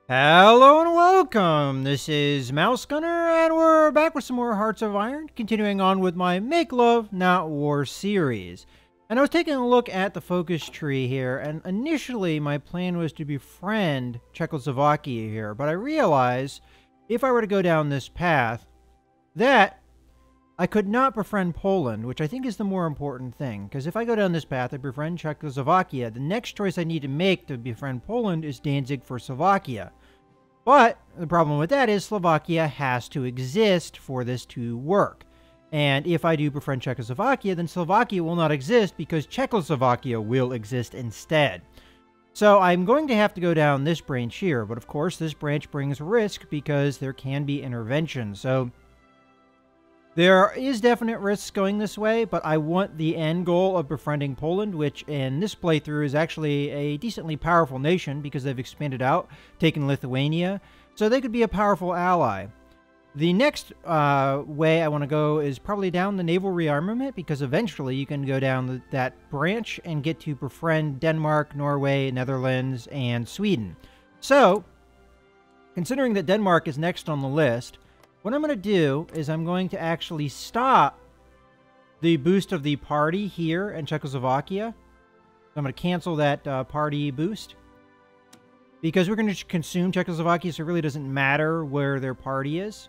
Hello and welcome. This is Mouse Gunner, and we're back with some more Hearts of Iron, continuing on with my Make Love, Not War series. And I was taking a look at the focus tree here, and initially my plan was to befriend Czechoslovakia here, but I realized if I were to go down this path, that I could not befriend Poland, which I think is the more important thing, because if I go down this path, I befriend Czechoslovakia, the next choice I need to make to befriend Poland is Danzig for Slovakia. But the problem with that is Slovakia has to exist for this to work. And if I do befriend Czechoslovakia, then Slovakia will not exist because Czechoslovakia will exist instead. So I'm going to have to go down this branch here, but of course this branch brings risk because there can be intervention. So there is definite risks going this way, but I want the end goal of befriending Poland, which in this playthrough is actually a decently powerful nation because they've expanded out, taken Lithuania, so they could be a powerful ally. The next way I want to go is probably down the naval rearmament, because eventually you can go down that branch and get to befriend Denmark, Norway, Netherlands, and Sweden. So, considering that Denmark is next on the list, what I'm going to do is I'm going to actually stop the boost of the party here in Czechoslovakia. I'm going to cancel that party boost, because we're going to consume Czechoslovakia, so it really doesn't matter where their party is.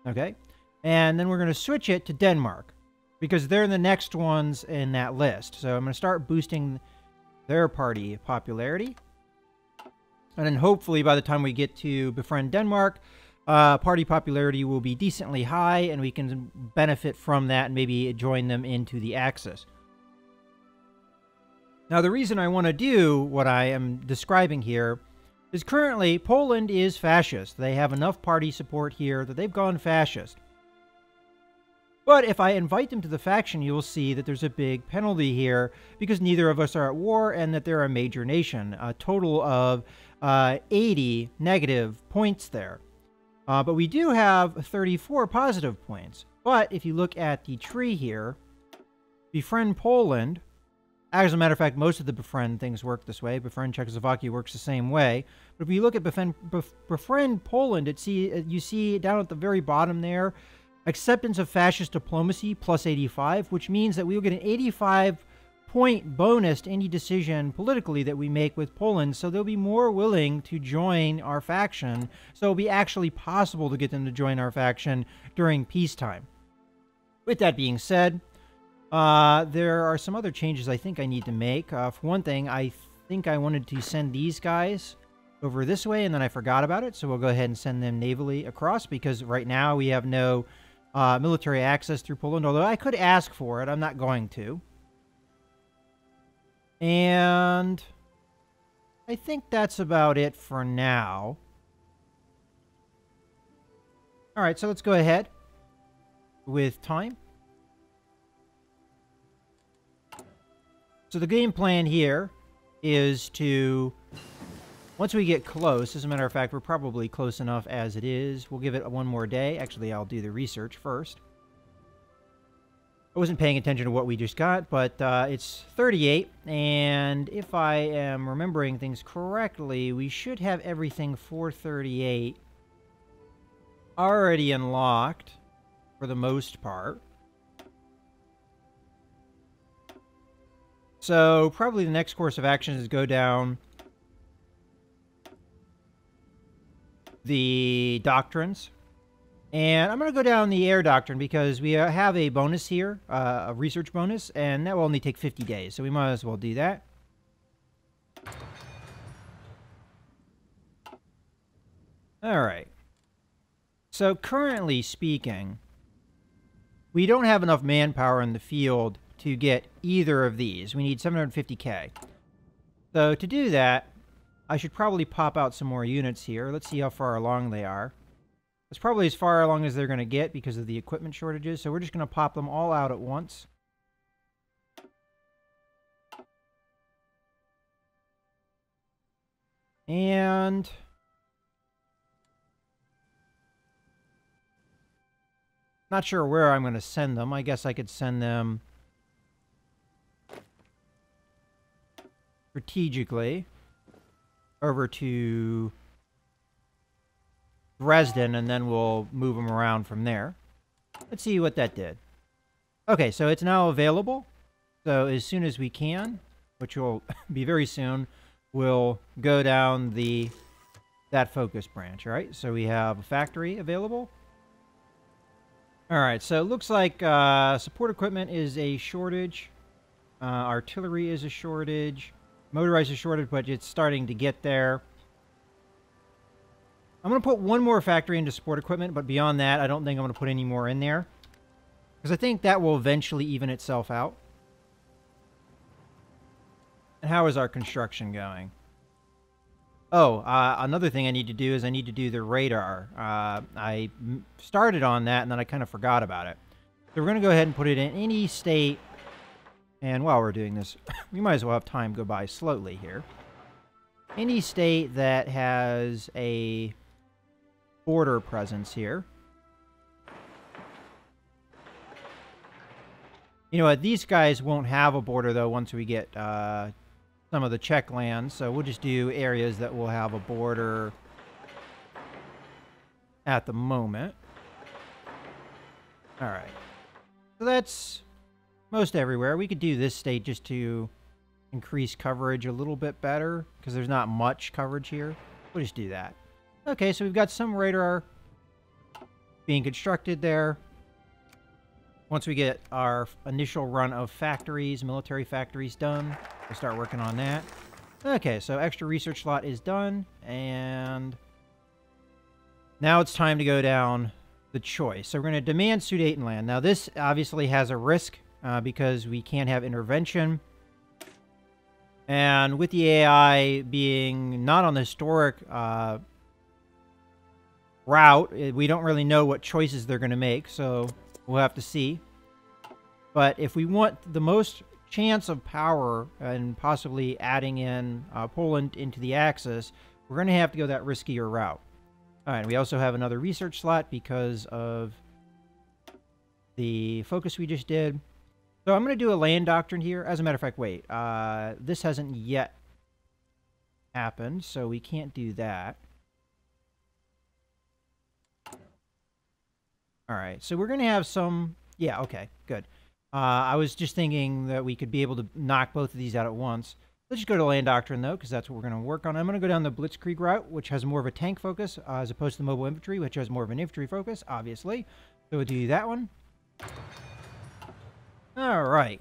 Okay. And then we're going to switch it to Denmark, because they're the next ones in that list. So I'm going to start boosting their party popularity. And then hopefully by the time we get to befriend Denmark, party popularity will be decently high, and we can benefit from that and maybe join them into the Axis. Now, the reason I want to do what I am describing here is currently Poland is fascist. They have enough party support here that they've gone fascist. But if I invite them to the faction, you will see that there's a big penalty here because neither of us are at war and that they're a major nation. A total of 80 negative points there. But we do have 34 positive points. But if you look at the tree here, befriend Poland. As a matter of fact, most of the befriend things work this way. Befriend Czechoslovakia works the same way. But if you look at befriend Poland, you see down at the very bottom there, acceptance of fascist diplomacy plus 85, which means that we will get an 85-point bonus to any decision politically that we make with Poland, so they'll be more willing to join our faction, so it'll be actually possible to get them to join our faction during peacetime. With that being said, there are some other changes I think I need to make. For one thing, I think I wanted to send these guys over this way, and then I forgot about it, so we'll go ahead and send them navally across, because right now we have no military access through Poland, although I could ask for it. I'm not going to. And I think that's about it for now. All right, so let's go ahead with time. So the game plan here is to, once we get close, as a matter of fact, we're probably close enough as it is. We'll give it one more day. Actually, I'll do the research first. I wasn't paying attention to what we just got, but it's 38, and if I am remembering things correctly, we should have everything for 38 already unlocked for the most part. So probably the next course of action is go down the doctrines. And I'm going to go down the air doctrine because we have a bonus here, a research bonus, and that will only take 50 days. So we might as well do that. All right. So currently speaking, we don't have enough manpower in the field to get either of these. We need 750k. So to do that, I should probably pop out some more units here. Let's see how far along they are. It's probably as far along as they're going to get because of the equipment shortages, so we're just going to pop them all out at once. And not sure where I'm going to send them. I guess I could send them strategically over to Dresden, and then we'll move them around from there. Let's see what that did. Okay, so it's now available. So as soon as we can, which will be very soon, we'll go down that focus branch. All right, so we have a factory available. All right, so it looks like support equipment is a shortage. Artillery is a shortage. Motorized is a shortage, but it's starting to get there. I'm going to put one more factory into support equipment, but beyond that, I don't think I'm going to put any more in there. Because I think that will eventually even itself out. And how is our construction going? Oh, another thing I need to do is I need to do the radar. I started on that, and then I kind of forgot about it. So we're going to go ahead and put it in any state. And while we're doing this, we might as well have time go by slowly here. Any state that has a border presence here. You know what? These guys won't have a border, though, once we get some of the Czech lands. So we'll just do areas that will have a border at the moment. All right. So that's most everywhere. We could do this state just to increase coverage a little bit better, because there's not much coverage here. We'll just do that. Okay, so we've got some radar being constructed there. Once we get our initial run of factories, military factories done, we'll start working on that. Okay, so extra research slot is done, and now it's time to go down the choice. So we're going to demand Sudetenland. Now this obviously has a risk because we can't have intervention. And with the AI being not on the historic route, we don't really know what choices they're going to make, so we'll have to see. But if we want the most chance of power and possibly adding in Poland into the Axis, we're going to have to go that riskier route. All right, we also have another research slot because of the focus we just did. So I'm going to do a land doctrine here. As a matter of fact, wait. This hasn't yet happened, so we can't do that. All right, so we're going to have some... Yeah, okay, good. I was just thinking that we could be able to knock both of these out at once. Let's just go to land doctrine, though, because that's what we're going to work on. I'm going to go down the Blitzkrieg route, which has more of a tank focus, as opposed to the mobile infantry, which has more of an infantry focus, obviously. So we'll do that one. All right.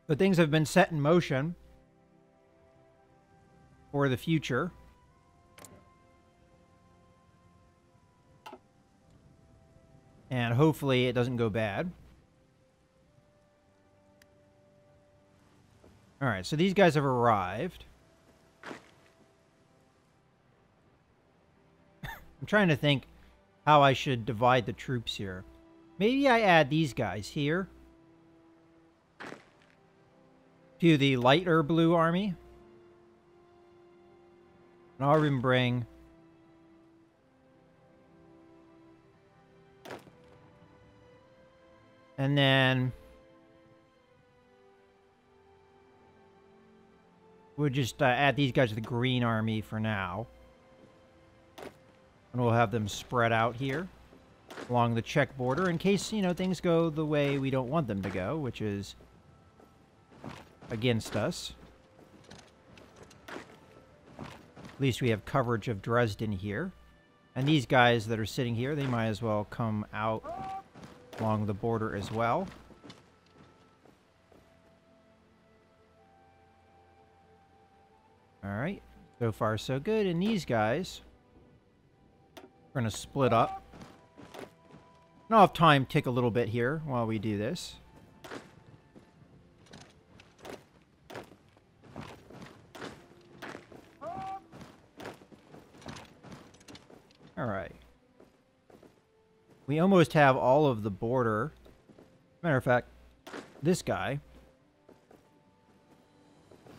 So things have been set in motion for the future. And hopefully it doesn't go bad. All right, so these guys have arrived. I'm trying to think how I should divide the troops here. Maybe I add these guys here to the lighter blue army. And I'll even bring... And then we'll just add these guys to the green army for now. And we'll have them spread out here along the Czech border in case, you know, things go the way we don't want them to go, which is against us. At least we have coverage of Dresden here. And these guys that are sitting here, they might as well come out along the border as well. All right, so far so good. And these guys, we're going to split up. And I'll have time tick a little bit here while we do this. All right. We almost have all of the border. Matter of fact, this guy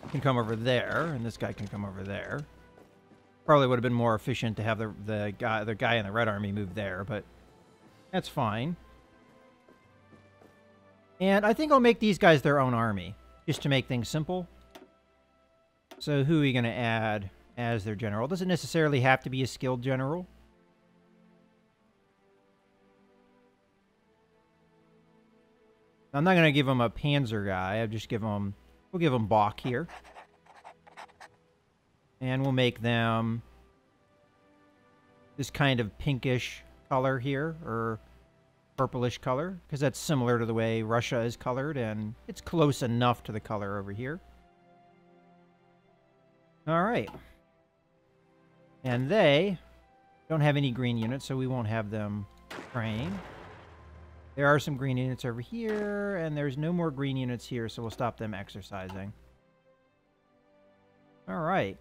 can come over there, and this guy can come over there. Probably would have been more efficient to have the guy in the Red Army move there, but that's fine. And I think I'll make these guys their own army, just to make things simple. So who are we going to add as their general? Doesn't necessarily have to be a skilled general. I'm not going to give him a Panzer guy. I'll just give him... We'll give him Bach here. And we'll make them this kind of pinkish color here, or purplish color, because that's similar to the way Russia is colored, and it's close enough to the color over here. Alright. And they don't have any green units, so we won't have them train. There are some green units over here, and there's no more green units here, so we'll stop them exercising. Alright.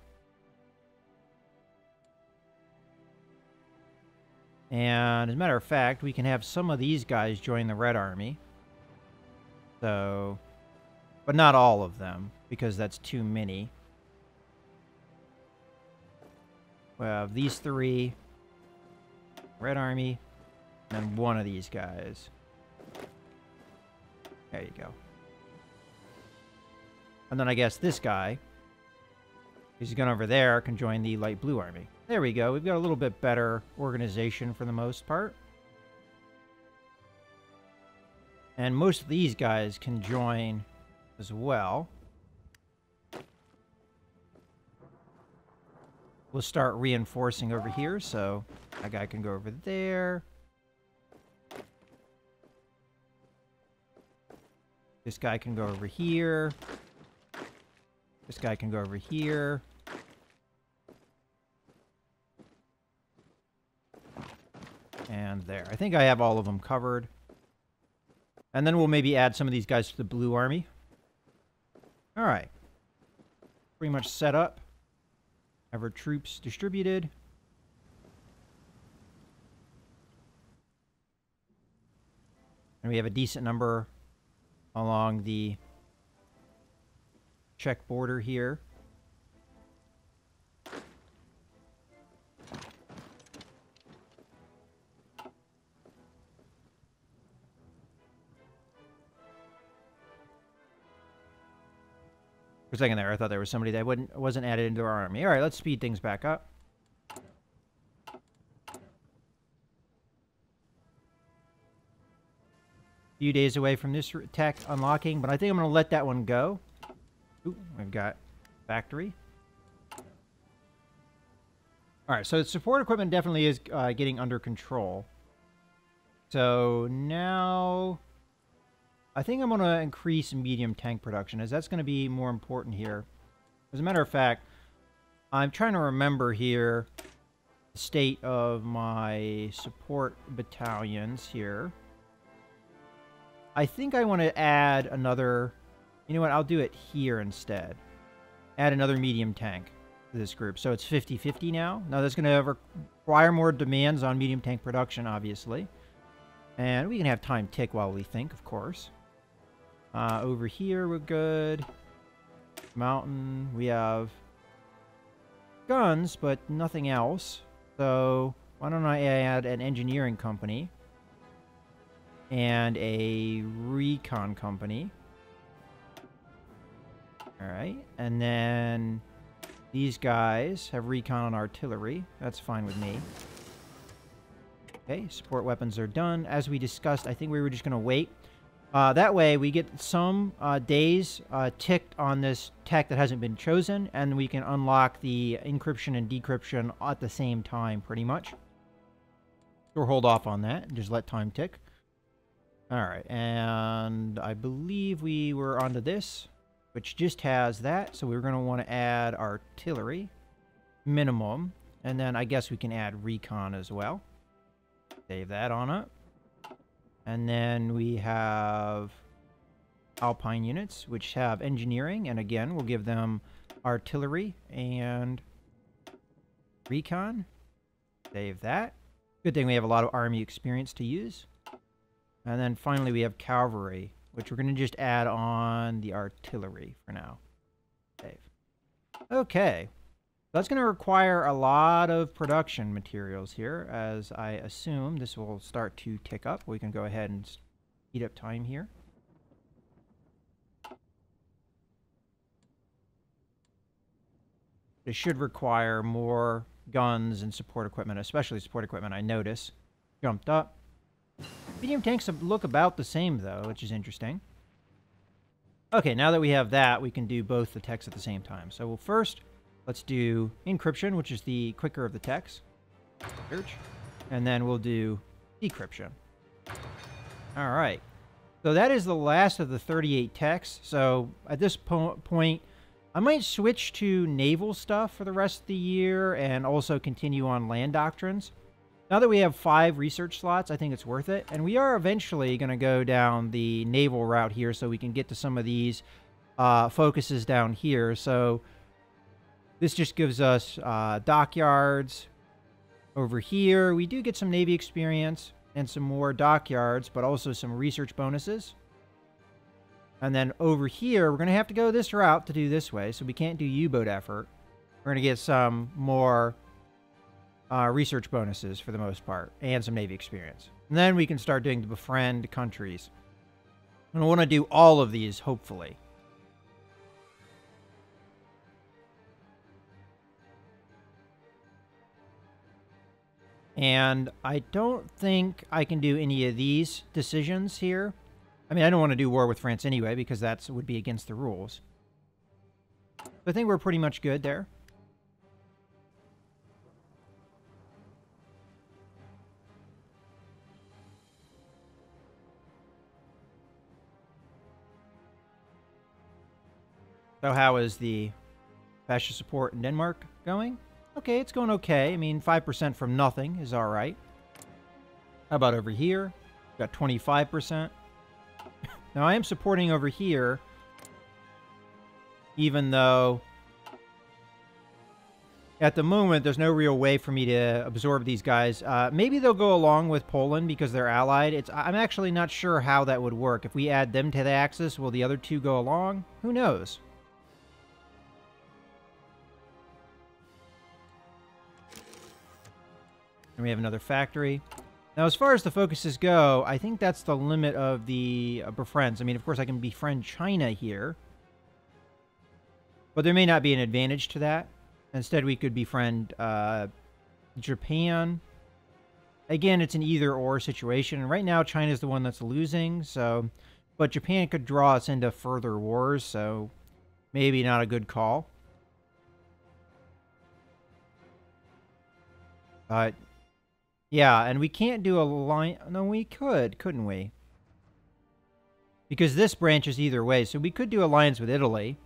And as a matter of fact, we can have some of these guys join the Red Army. So, but not all of them, because that's too many. We have these three, Red Army, and then one of these guys. There you go. And then I guess this guy, who's gone over there, can join the Light Blue Army. There we go. We've got a little bit better organization for the most part. And most of these guys can join as well. We'll start reinforcing over here, so that guy can go over there. This guy can go over here. This guy can go over here. And there. I think I have all of them covered. And then we'll maybe add some of these guys to the Blue Army. Alright. Pretty much set up. Have our troops distributed. And we have a decent number along the Czech border here. For a second there, I thought there was somebody that wasn't added into our army. All right, let's speed things back up. Few days away from this tech unlocking, but I think I'm going to let that one go. Ooh, we've got factory. All right, so support equipment definitely is getting under control. So now I think I'm going to increase medium tank production, as that's going to be more important here. As a matter of fact, I'm trying to remember here the state of my support battalions here. I think I want to add another... You know what? I'll do it here instead. Add another medium tank to this group. So it's 50-50 now. Now that's going to require more demands on medium tank production, obviously. And we can have time tick while we think, of course. Over here, we're good. Mountain, we have guns, but nothing else. So why don't I add an engineering company and a recon company. Alright, and then these guys have recon and artillery. That's fine with me. Okay, support weapons are done. As we discussed, I think we were just going to wait. That way, we get some days ticked on this tech that hasn't been chosen, and we can unlock the encryption and decryption at the same time, pretty much. Or hold off on that and just let time tick. Alright, and I believe we were onto this, which just has that, so we're going to want to add artillery, minimum, and then I guess we can add recon as well. Save that on up. And then we have Alpine units, which have engineering, and again, we'll give them artillery and recon. Save that. Good thing we have a lot of army experience to use. And then finally we have cavalry, which we're going to just add on the artillery for now. Save. Okay. That's going to require a lot of production materials here, as I assume this will start to tick up. We can go ahead and speed up time here. It should require more guns and support equipment, especially support equipment, I notice. Jumped up. Medium tanks look about the same, though, which is interesting. Okay, now that we have that, we can do both the techs at the same time. So first, let's do encryption, which is the quicker of the techs. Search. And then we'll do decryption. All right. So that is the last of the 38 techs. So at this point, I might switch to naval stuff for the rest of the year and also continue on land doctrines. Now that we have 5 research slots, I think it's worth it. And we are eventually going to go down the naval route here so we can get to some of these focuses down here. So this just gives us dockyards. Over here, we do get some Navy experience and some more dockyards, but also some research bonuses. And then over here, we're going to have to go this route to do this way, so we can't do U-boat effort. We're going to get some more research bonuses for the most part, and some Navy experience. And then we can start doing the befriend countries. And I want to do all of these, hopefully. And I don't think I can do any of these decisions here. I mean, I don't want to do war with France anyway, because that would be against the rules. So I think we're pretty much good there. So how is the fascist support in Denmark going? Okay, it's going okay. I mean, 5% from nothing is all right. How about over here? Got 25%. Now, I am supporting over here, even though at the moment, there's no real way for me to absorb these guys. Maybe they'll go along with Poland because they're allied. I'm actually not sure how that would work. If we add them to the Axis, will the other two go along? Who knows? And we have another factory. Now, as far as the focuses go, I think that's the limit of the befriends. I mean, of course, I can befriend China here. But there may not be an advantage to that. Instead, we could befriend Japan. Again, it's an either-or situation. And right now, China's the one that's losing. So, but Japan could draw us into further wars. So, maybe not a good call. But yeah, and we can't do a line. No, we could, couldn't we? Because this branches either way. So we could do alliance with Italy.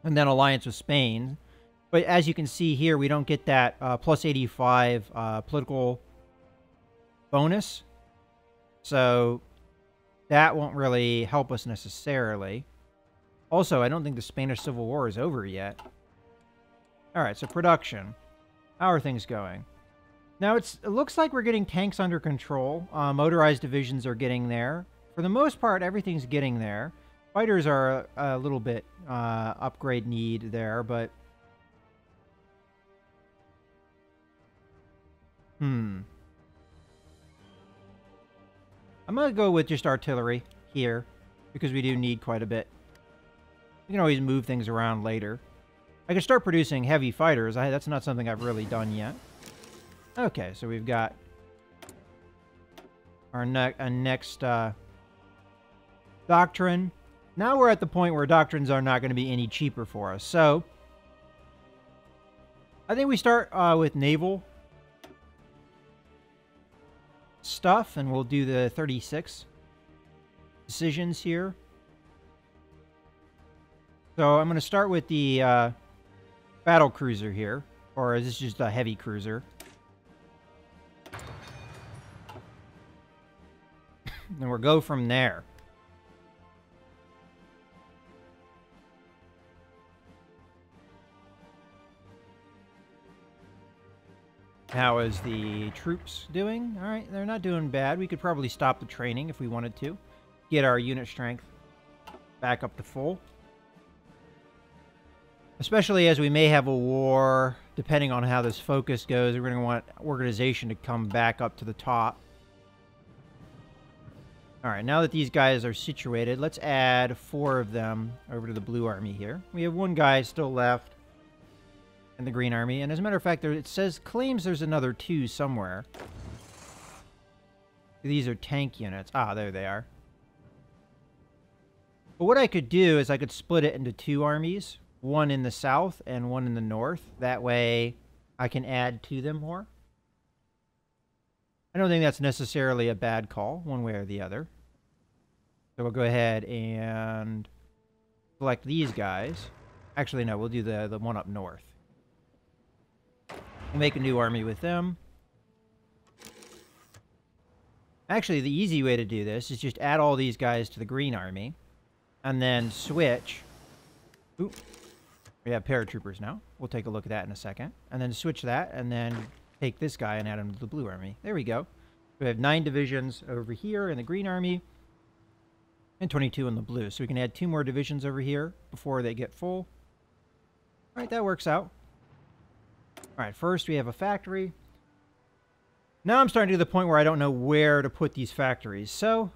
And then alliance with Spain. But as you can see here, we don't get that plus 85 political bonus. So that won't really help us necessarily. Also, I don't think the Spanish Civil War is over yet. Alright, so production. How are things going? Now, it looks like we're getting tanks under control. Motorized divisions are getting there. For the most part, everything's getting there. Fighters are a little bit upgrade need there, but... I'm going to go with just artillery here, because we do need quite a bit. We can always move things around later. I can start producing heavy fighters. That's not something I've really done yet. Okay, so we've got our next doctrine. Now we're at the point where doctrines are not going to be any cheaper for us. So, I think we start with naval stuff, and we'll do the 36 decisions here. So, I'm going to start with the battle cruiser here, or is this just a heavy cruiser? And we'll go from there. How is the troops doing? All right, they're not doing bad. We could probably stop the training if we wanted to. Get our unit strength back up to full. Especially as we may have a war, depending on how this focus goes. We're going to want organization to come back up to the top. Alright, now that these guys are situated, let's add 4 of them over to the Blue Army here. We have 1 guy still left. in the Green Army. And as a matter of fact, it says, claims there's another 2 somewhere. These are tank units. Ah, there they are. But what I could do is I could split it into 2 armies. One in the south and one in the north. That way I can add to them more. I don't think that's necessarily a bad call, one way or the other. So we'll go ahead and select these guys. Actually, no, we'll do the one up north. We'll make a new army with them. Actually, the easy way to do this is just add all these guys to the Green Army. And then switch. Oop. We have paratroopers now. We'll take a look at that in a second. And then switch that, and then take this guy and add him to the Blue Army. There we go. We have 9 divisions over here in the Green Army. And 22 in the Blue. So we can add 2 more divisions over here before they get full. Alright, that works out. Alright, first we have a factory. Now I'm starting to the point where I don't know where to put these factories. So,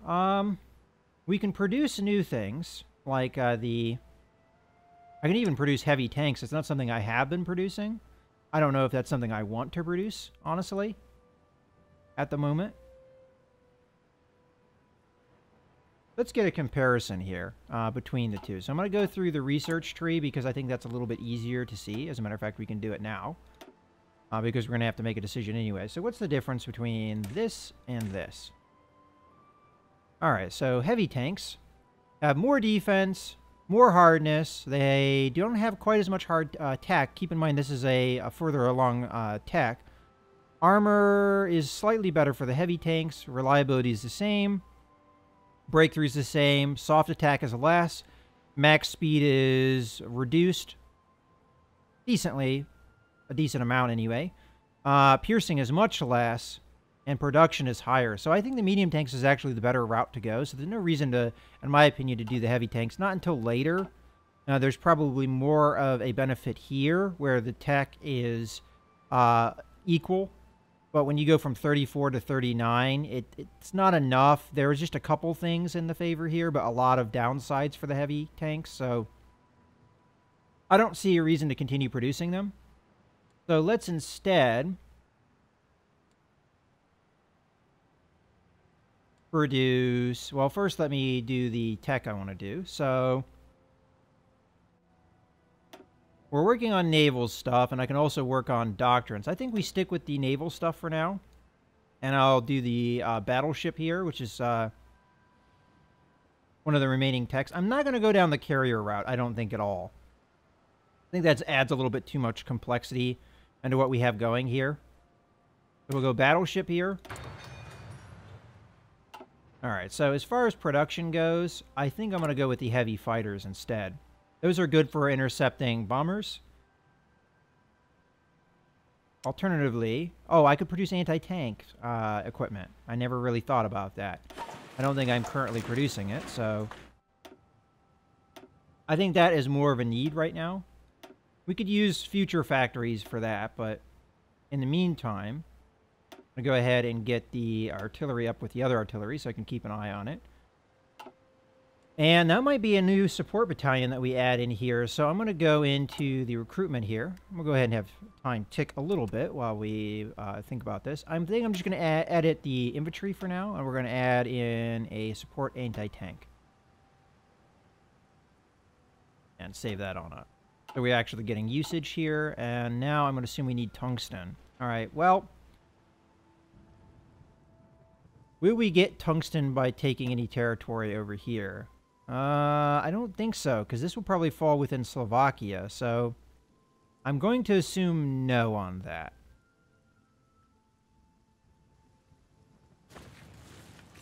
we can produce new things, like I can even produce heavy tanks. It's not something I have been producing. I don't know if that's something I want to produce, honestly, at the moment. Let's get a comparison here between the two. So I'm going to go through the research tree because I think that's a little bit easier to see. As a matter of fact, we can do it now because we're going to have to make a decision anyway. So what's the difference between this and this? Alright, so heavy tanks have more defense, more hardness. They don't have quite as much hard tech. Keep in mind this is a further along tech. Armor is slightly better for the heavy tanks. Reliability is the same. Breakthrough is the same. Soft attack is less. Max speed is reduced. Decently. A decent amount anyway. Piercing is much less. And production is higher. So I think the medium tanks is actually the better route to go. So there's no reason to, in my opinion, to do the heavy tanks. Not until later. There's probably more of a benefit here where the tech is equal. But when you go from 34 to 39, it's not enough. There's just a couple things in the favor here, but a lot of downsides for the heavy tanks. So I don't see a reason to continue producing them. So let's instead produce... Well, first let me do the tech I want to do. So we're working on naval stuff, and I can also work on doctrines. I think we stick with the naval stuff for now. And I'll do the battleship here, which is one of the remaining techs. I'm not going to go down the carrier route, I don't think at all. I think that adds a little bit too much complexity into what we have going here. So we'll go battleship here. Alright, so as far as production goes, I think I'm going to go with the heavy fighters instead. Those are good for intercepting bombers. Alternatively... Oh, I could produce anti-tank equipment. I never really thought about that. I don't think I'm currently producing it, so... I think that is more of a need right now. We could use future factories for that, but in the meantime... I'm going to go ahead and get the artillery up with the other artillery so I can keep an eye on it. And that might be a new support battalion that we add in here. So I'm going to go into the recruitment here. I'm going to go ahead and have time tick a little bit while we think about this. I think I'm just going to edit the infantry for now. And we're going to add in a support anti-tank. And save that on up. So we're actually getting usage here. And now I'm going to assume we need tungsten. All right, well... Will we get tungsten by taking any territory over here? I don't think so, because this will probably fall within Slovakia, so I'm going to assume no on that.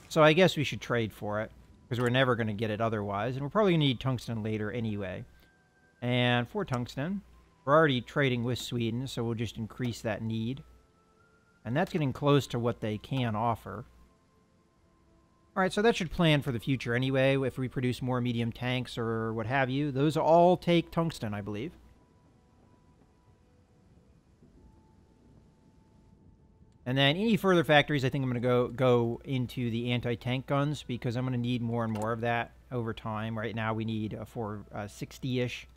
So I guess we should trade for it, because we're never going to get it otherwise, and we're probably going to need tungsten later anyway. And for tungsten, we're already trading with Sweden, so we'll just increase that need. And that's getting close to what they can offer. Alright, so that should plan for the future anyway, if we produce more medium tanks or what have you. Those all take tungsten, I believe. And then any further factories, I think I'm going to go into the anti-tank guns, because I'm going to need more and more of that over time. Right now we need for 60-ish.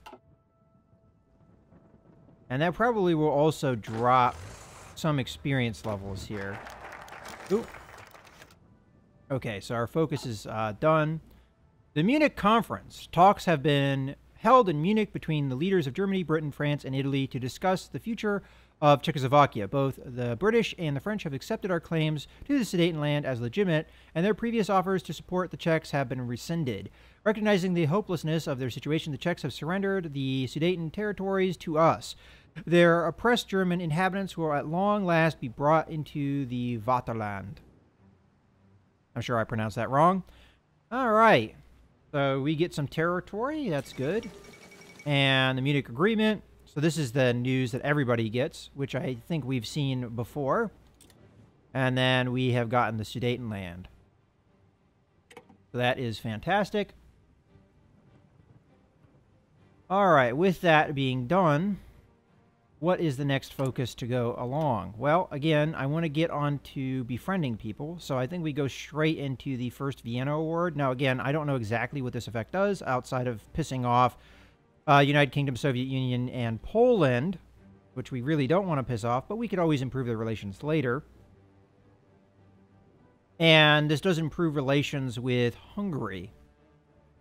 And that probably will also drop some experience levels here. Ooh. Okay, so our focus is done. The Munich Conference. Talks have been held in Munich between the leaders of Germany, Britain, France, and Italy to discuss the future of Czechoslovakia. Both the British and the French have accepted our claims to the Sudetenland as legitimate, and their previous offers to support the Czechs have been rescinded. Recognizing the hopelessness of their situation, the Czechs have surrendered the Sudeten territories to us. Their oppressed German inhabitants will at long last be brought into the Vaterland. I'm sure I pronounced that wrong. All right. So we get some territory. That's good. And the Munich Agreement. So this is the news that everybody gets, which I think we've seen before. And then we have gotten the Sudetenland. So that is fantastic. All right. With that being done, what is the next focus to go along? Well, again, I want to get on to befriending people, so I think we go straight into the first Vienna Award. Now, again, I don't know exactly what this effect does outside of pissing off United Kingdom, Soviet Union, and Poland, which we really don't want to piss off, but we could always improve their relations later. And this does improve relations with Hungary.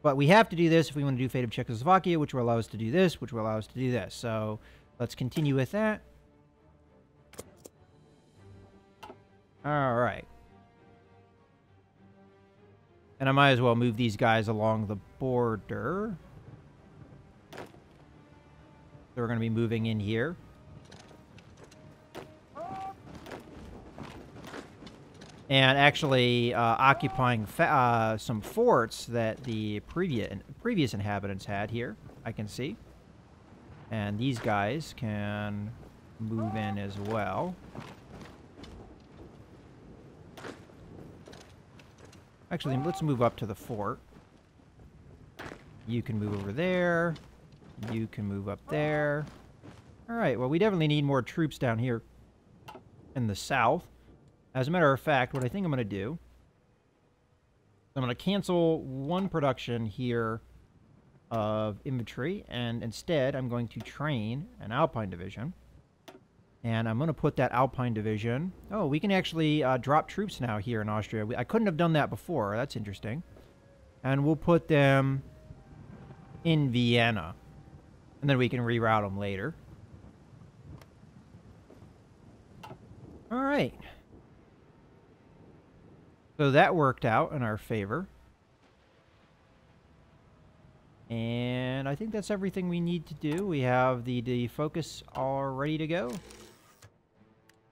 But we have to do this if we want to do Fate of Czechoslovakia, which will allow us to do this, which will allow us to do this. So let's continue with that. All right. And I might as well move these guys along the border. So we're going to be moving in here. And actually occupying some forts that the previous inhabitants had here, I can see. And these guys can move in as well. Actually, let's move up to the fort. You can move over there. You can move up there. All right, well, we definitely need more troops down here in the south. As a matter of fact, what I think I'm going to do, I'm going to cancel one production here of infantry, and instead I'm going to train an Alpine division. And I'm going to put that Alpine division... Oh, we can actually drop troops now here in Austria. I couldn't have done that before. That's interesting. And we'll put them in Vienna. And then we can reroute them later. All right. So that worked out in our favor. And I think that's everything we need to do. We have the focus all ready to go.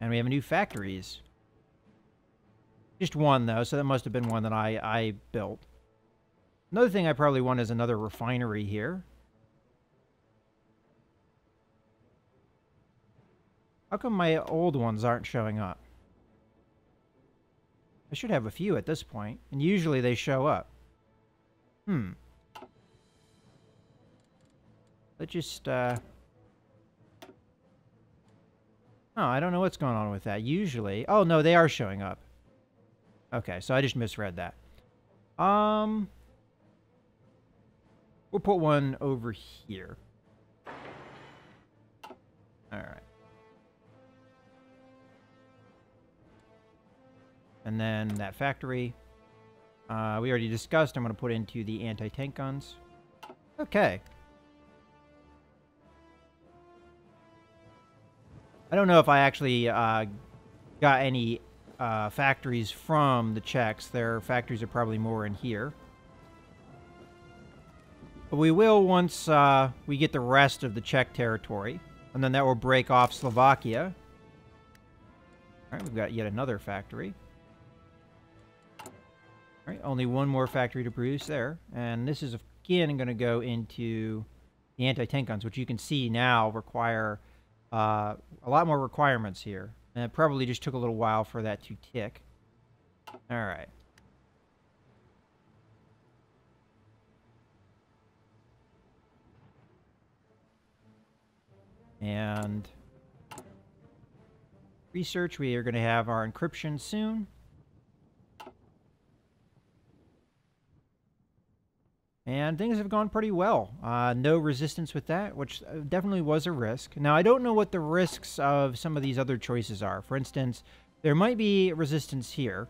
And we have new factories. Just one, though, so that must have been one that I built. Another thing I probably want is another refinery here. How come my old ones aren't showing up? I should have a few at this point, and usually they show up. Let's just, Oh, I don't know what's going on with that. Usually... Oh, no, they are showing up. Okay, so I just misread that. We'll put one over here. Alright. And then that factory, we already discussed. I'm going to put into the anti-tank guns. Okay. I don't know if I actually got any factories from the Czechs. Their factories are probably more in here. But we will once we get the rest of the Czech territory. And then that will break off Slovakia. Alright, we've got yet another factory. All right, only one more factory to produce there. And this is, again, going to go into the anti-tank guns, which you can see now require a lot more requirements here. And it probably just took a little while for that to tick. All right. And research, we are going to have our encryption soon. And things have gone pretty well. No resistance with that, which definitely was a risk. Now, I don't know what the risks of some of these other choices are. For instance, there might be resistance here.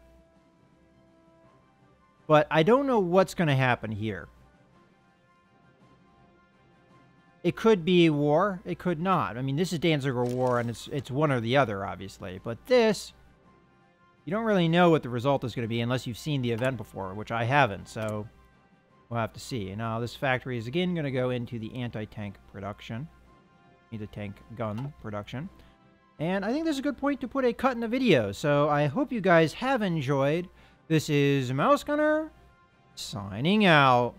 But I don't know what's going to happen here. It could be war. It could not. I mean, this is Danziger War, and it's one or the other, obviously. But this, you don't really know what the result is going to be unless you've seen the event before, which I haven't. So we'll have to see. Now, this factory is again going to go into the anti-tank production. Anti-tank gun production. And I think this is a good point to put a cut in the video. So I hope you guys have enjoyed. This is Mouse Gunner, signing out.